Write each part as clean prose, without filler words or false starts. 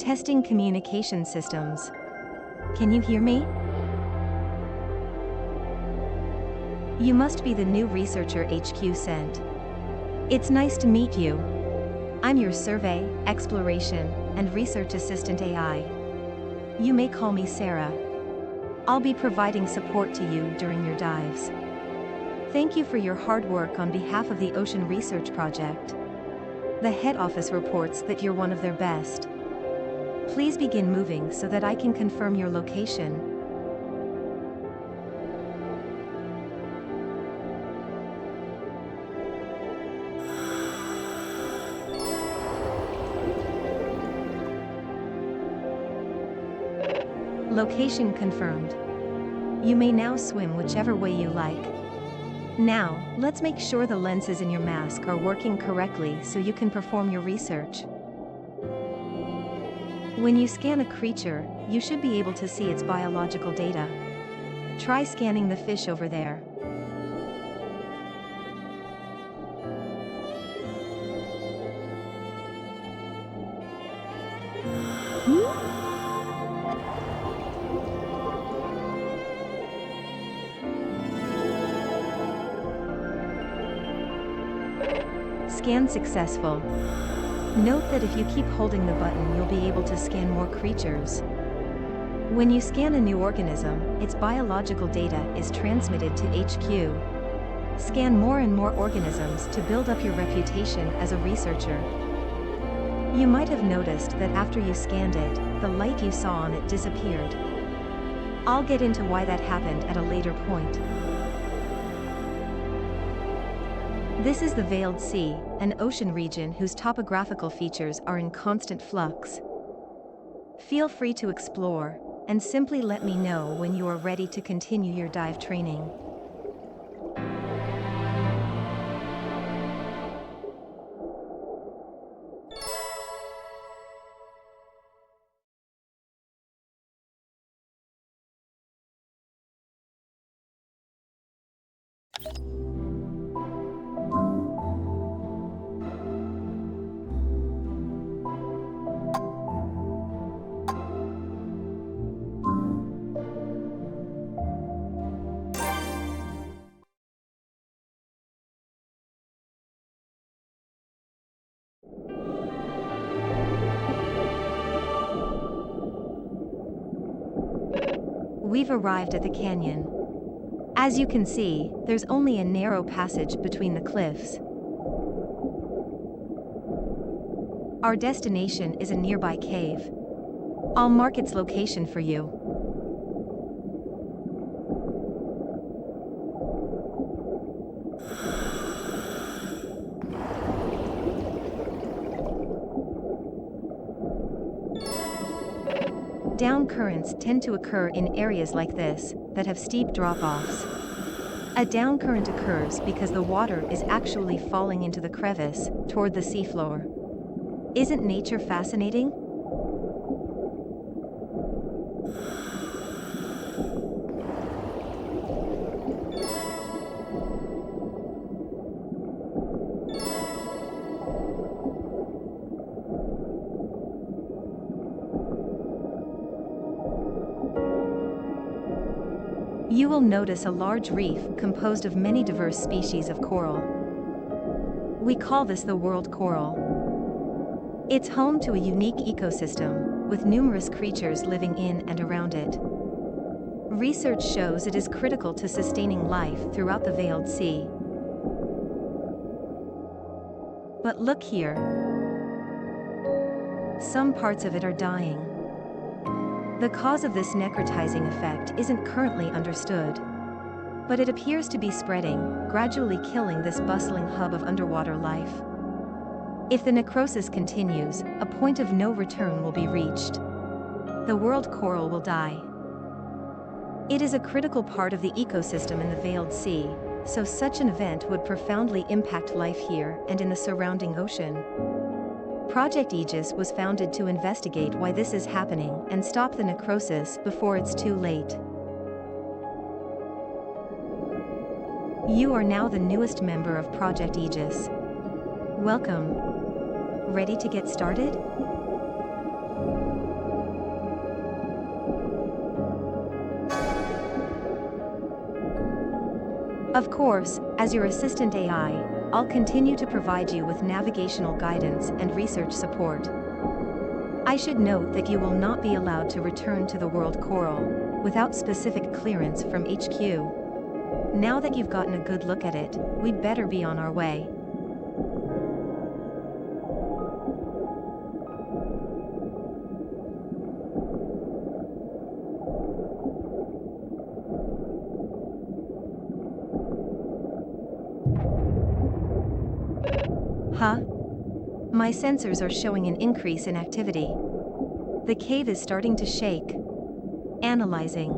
Testing communication systems. Can you hear me? You must be the new researcher HQ sent. It's nice to meet you. I'm your survey, exploration, and research assistant AI. You may call me Sarah. I'll be providing support to you during your dives. Thank you for your hard work on behalf of the Ocean Research Project. The head office reports that you're one of their best. Please begin moving so that I can confirm your location. Location confirmed. You may now swim whichever way you like. Now, let's make sure the lenses in your mask are working correctly so you can perform your research. When you scan a creature, you should be able to see its biological data. Try scanning the fish over there. Scan successful. Note that if you keep holding the button, you'll be able to scan more creatures. When you scan a new organism, its biological data is transmitted to HQ. Scan more and more organisms to build up your reputation as a researcher. You might have noticed that after you scanned it, the light you saw on it disappeared. I'll get into why that happened at a later point. This is the Veiled Sea, an ocean region whose topographical features are in constant flux. Feel free to explore, and simply let me know when you are ready to continue your dive training. We've arrived at the canyon. As you can see, there's only a narrow passage between the cliffs. Our destination is a nearby cave. I'll mark its location for you. Down currents tend to occur in areas like this, that have steep drop-offs. A down current occurs because the water is actually falling into the crevice, toward the seafloor. Isn't nature fascinating? You will notice a large reef composed of many diverse species of coral. We call this the world coral. It's home to a unique ecosystem, with numerous creatures living in and around it. Research shows it is critical to sustaining life throughout the Veiled Sea. But look here. Some parts of it are dying. The cause of this necrotizing effect isn't currently understood. But it appears to be spreading, gradually killing this bustling hub of underwater life. If the necrosis continues, a point of no return will be reached. The world coral will die. It is a critical part of the ecosystem in the Veiled Sea, so such an event would profoundly impact life here and in the surrounding ocean. Project Aegis was founded to investigate why this is happening and stop the necrosis before it's too late. You are now the newest member of Project Aegis. Welcome. Ready to get started? Of course, as your assistant AI, I'll continue to provide you with navigational guidance and research support. I should note that you will not be allowed to return to the world Coral without specific clearance from HQ. Now that you've gotten a good look at it, we'd better be on our way. Huh? My sensors are showing an increase in activity. The cave is starting to shake. Analyzing.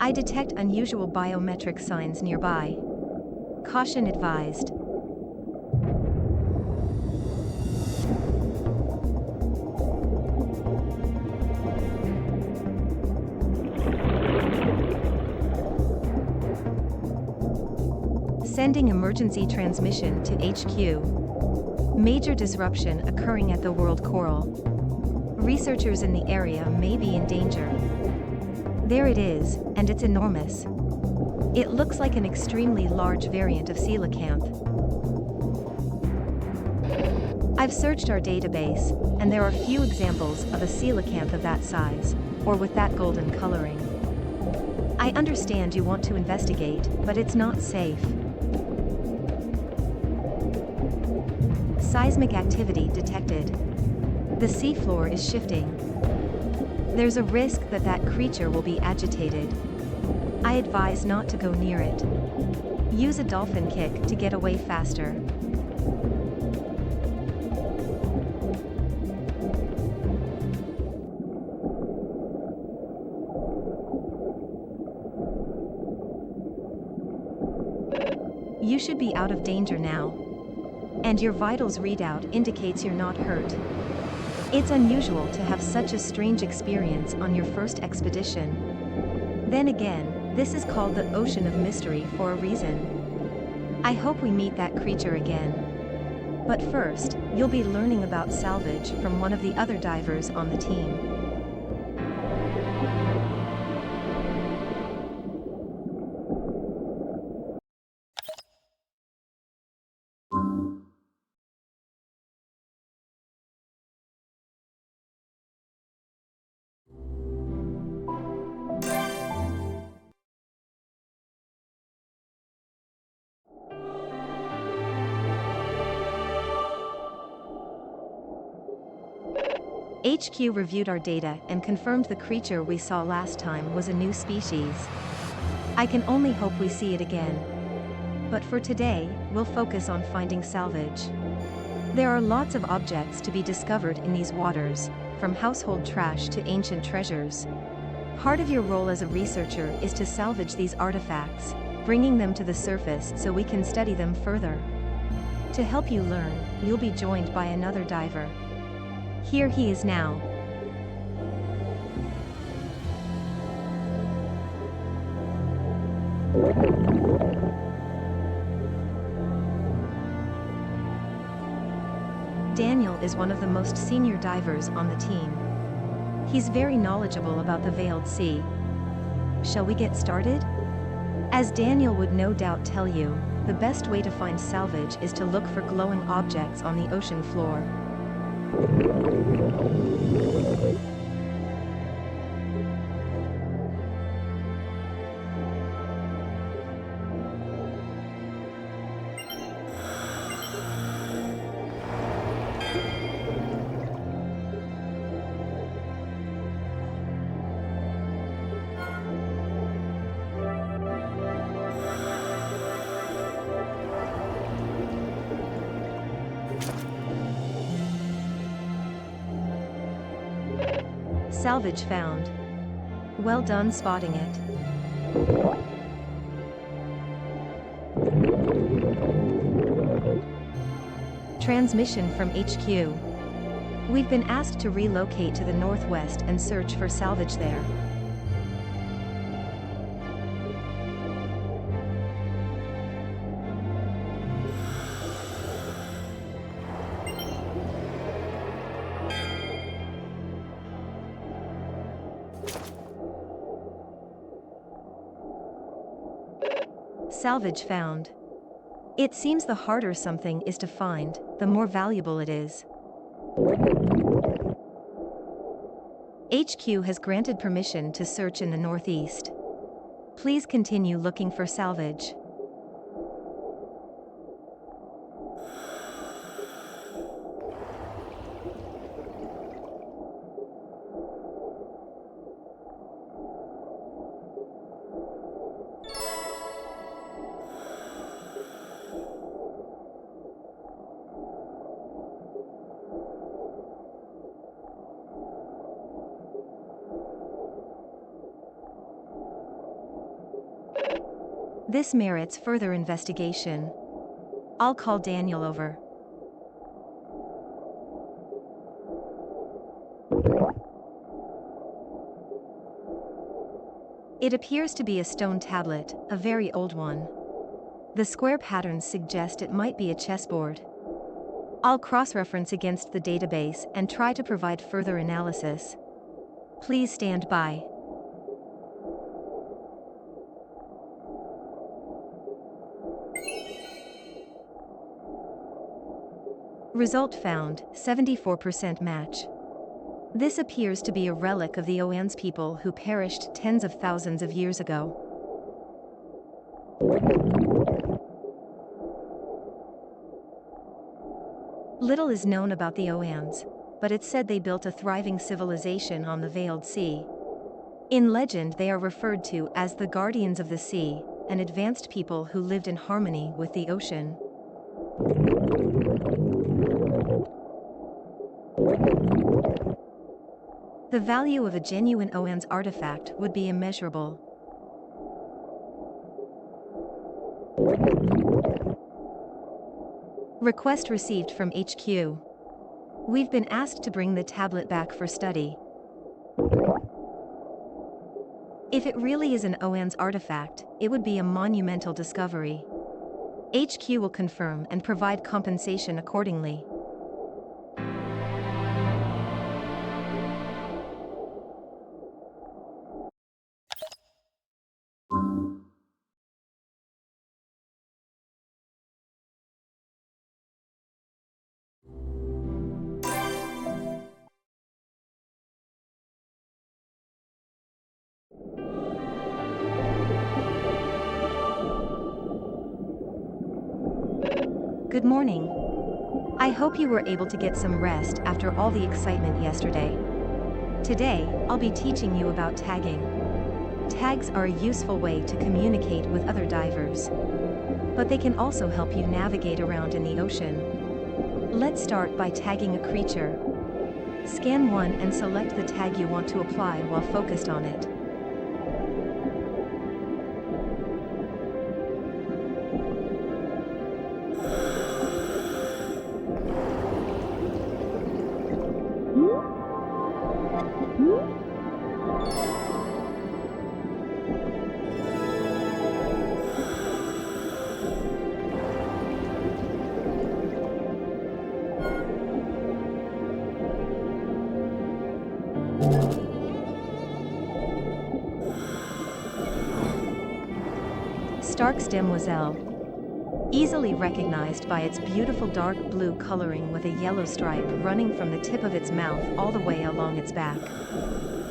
I detect unusual biometric signs nearby. Caution advised. Sending emergency transmission to HQ. Major disruption occurring at the World Coral. Researchers in the area may be in danger. There it is, and it's enormous. It looks like an extremely large variant of coelacanth. I've searched our database, and there are few examples of a coelacanth of that size, or with that golden coloring. I understand you want to investigate, but it's not safe. Seismic activity detected. The seafloor is shifting. There's a risk that that creature will be agitated. I advise not to go near it. Use a dolphin kick to get away faster. You should be out of danger now. And your vitals readout indicates you're not hurt. It's unusual to have such a strange experience on your first expedition. Then again, this is called the Ocean of Mystery for a reason. I hope we meet that creature again. But first, you'll be learning about salvage from one of the other divers on the team. HQ reviewed our data and confirmed the creature we saw last time was a new species. I can only hope we see it again. But for today, we'll focus on finding salvage. There are lots of objects to be discovered in these waters, from household trash to ancient treasures. Part of your role as a researcher is to salvage these artifacts, bringing them to the surface so we can study them further. To help you learn, you'll be joined by another diver. Here he is now. Daniel is one of the most senior divers on the team. He's very knowledgeable about the Veiled Sea. Shall we get started? As Daniel would no doubt tell you, the best way to find salvage is to look for glowing objects on the ocean floor. Salvage found. Well done spotting it. Transmission from HQ. We've been asked to relocate to the northwest and search for salvage there. Salvage found. It seems the harder something is to find, the more valuable it is. HQ has granted permission to search in the northeast. Please continue looking for salvage. This merits further investigation. I'll call Daniel over. It appears to be a stone tablet, a very old one. The square patterns suggest it might be a chessboard. I'll cross-reference against the database and try to provide further analysis. Please stand by. Result found, 74% match. This appears to be a relic of the Oan's people who perished tens of thousands of years ago. Little is known about the Oans, but it's said they built a thriving civilization on the Veiled Sea. In legend they are referred to as the Guardians of the Sea, an advanced people who lived in harmony with the ocean. The value of a genuine Oan's artifact would be immeasurable. Request received from HQ. We've been asked to bring the tablet back for study. If it really is an Oan's artifact, it would be a monumental discovery. HQ will confirm and provide compensation accordingly. Good morning. I hope you were able to get some rest after all the excitement yesterday. Today, I'll be teaching you about tagging. Tags are a useful way to communicate with other divers. But they can also help you navigate around in the ocean. Let's start by tagging a creature. Scan one and select the tag you want to apply while focused on it. Stark's demoiselle. Easily recognized by its beautiful dark blue coloring with a yellow stripe running from the tip of its mouth all the way along its back.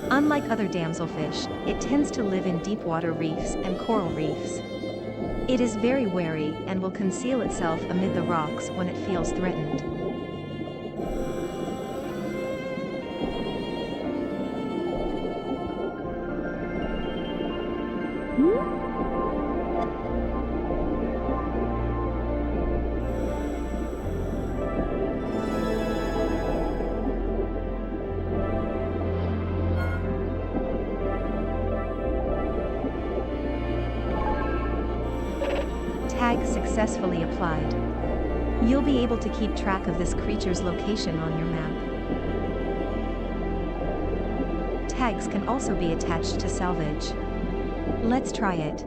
Unlike other damselfish, it tends to live in deep water reefs and coral reefs. It is very wary and will conceal itself amid the rocks when it feels threatened. Tag successfully applied. You'll be able to keep track of this creature's location on your map. Tags can also be attached to salvage. Let's try it.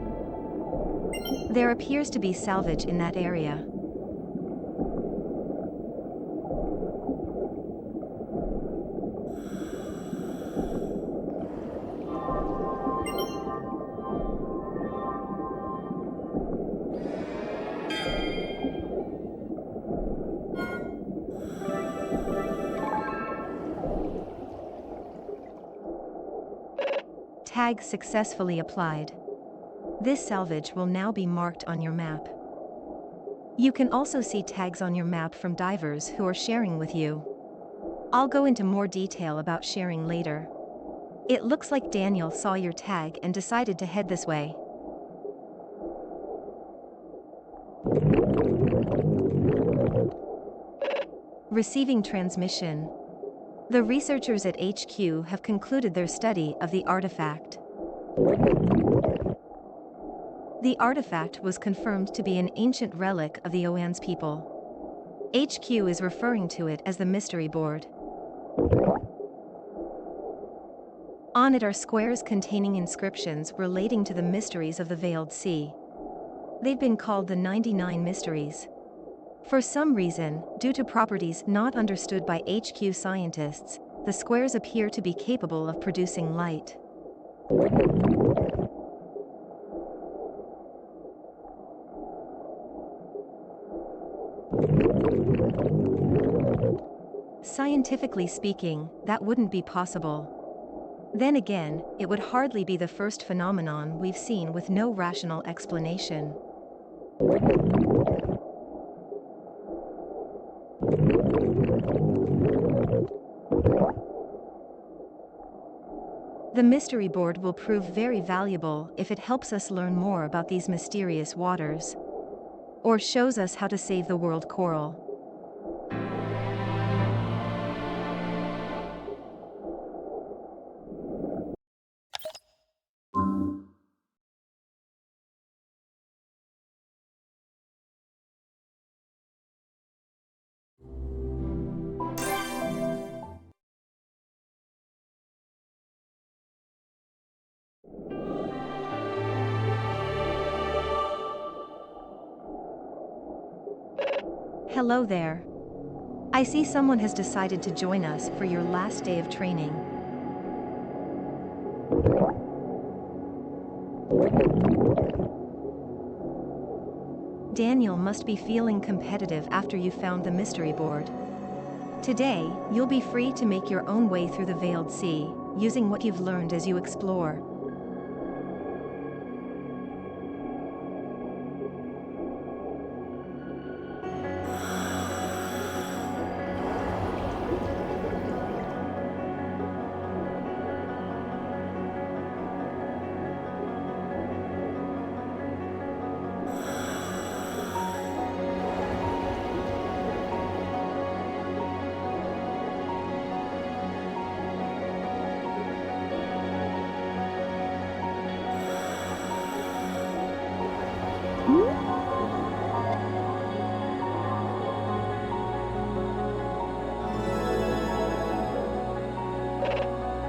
There appears to be salvage in that area. Tag successfully applied. This salvage will now be marked on your map. You can also see tags on your map from divers who are sharing with you. I'll go into more detail about sharing later. It looks like Daniel saw your tag and decided to head this way. Receiving transmission. The researchers at HQ have concluded their study of the artifact. The artifact was confirmed to be an ancient relic of the Oan's people. HQ is referring to it as the Mystery Board. On it are squares containing inscriptions relating to the mysteries of the Veiled Sea. They've been called the 99 Mysteries. For some reason, due to properties not understood by HQ scientists, the squares appear to be capable of producing light. Scientifically speaking, that wouldn't be possible. Then again, it would hardly be the first phenomenon we've seen with no rational explanation. The Mystery Board will prove very valuable if it helps us learn more about these mysterious waters, or shows us how to save the world coral. Hello there. I see someone has decided to join us for your last day of training. Daniel must be feeling competitive after you found the Mystery Board. Today, you'll be free to make your own way through the Veiled Sea, using what you've learned as you explore.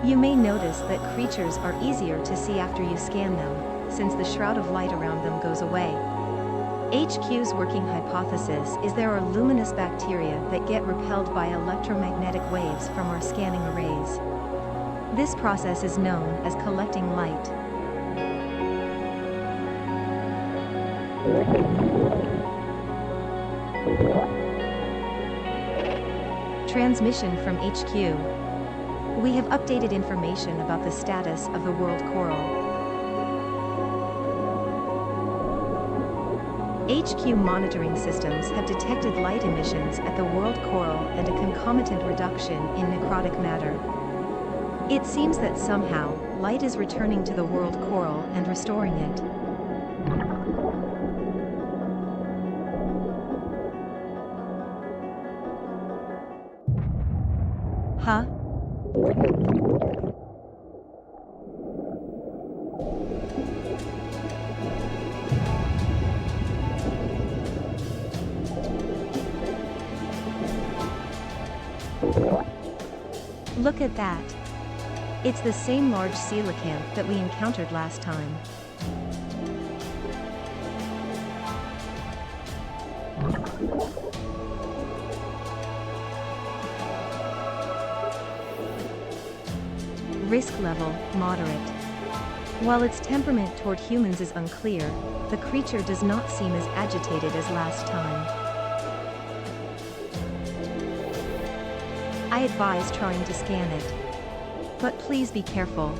You may notice that creatures are easier to see after you scan them, since the shroud of light around them goes away. HQ's working hypothesis is there are luminous bacteria that get repelled by electromagnetic waves from our scanning arrays. This process is known as collecting light. Transmission from HQ. We have updated information about the status of the world coral. HQ monitoring systems have detected light emissions at the world coral and a concomitant reduction in necrotic matter. It seems that somehow, light is returning to the world coral and restoring it. Huh? Look at that. It's the same large coelacanth that we encountered last time. Risk level, moderate. While its temperament toward humans is unclear, the creature does not seem as agitated as last time. I advise trying to scan it. But please be careful.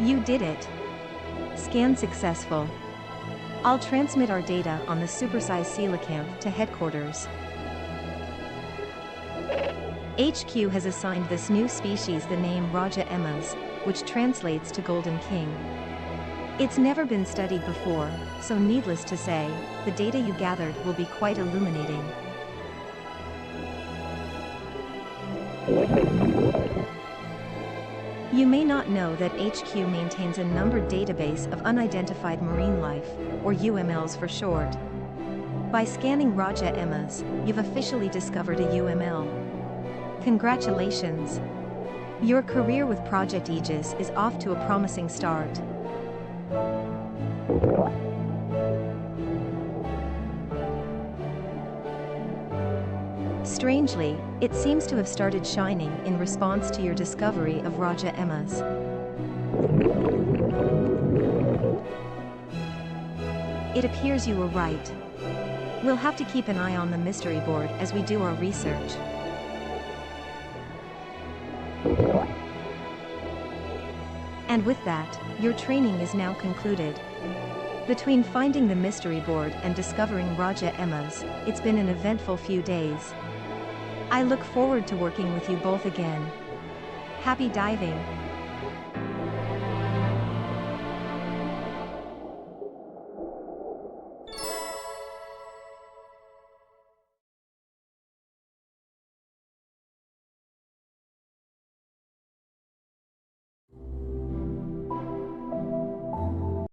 You did it. Scan successful. I'll transmit our data on the supersized coelacanth to headquarters. HQ has assigned this new species the name Raja Emmas, which translates to Golden King. It's never been studied before, so needless to say, the data you gathered will be quite illuminating. You may not know that HQ maintains a numbered database of unidentified marine life, or UMLs for short. By scanning Raja Emmas, you've officially discovered a UML. Congratulations! Your career with Project Aegis is off to a promising start. Strangely, it seems to have started shining in response to your discovery of Raja Emmas. It appears you were right. We'll have to keep an eye on the mystery board as we do our research. And with that, your training is now concluded. Between finding the mystery board and discovering Raja Emmas, it's been an eventful few days. I look forward to working with you both again. Happy diving!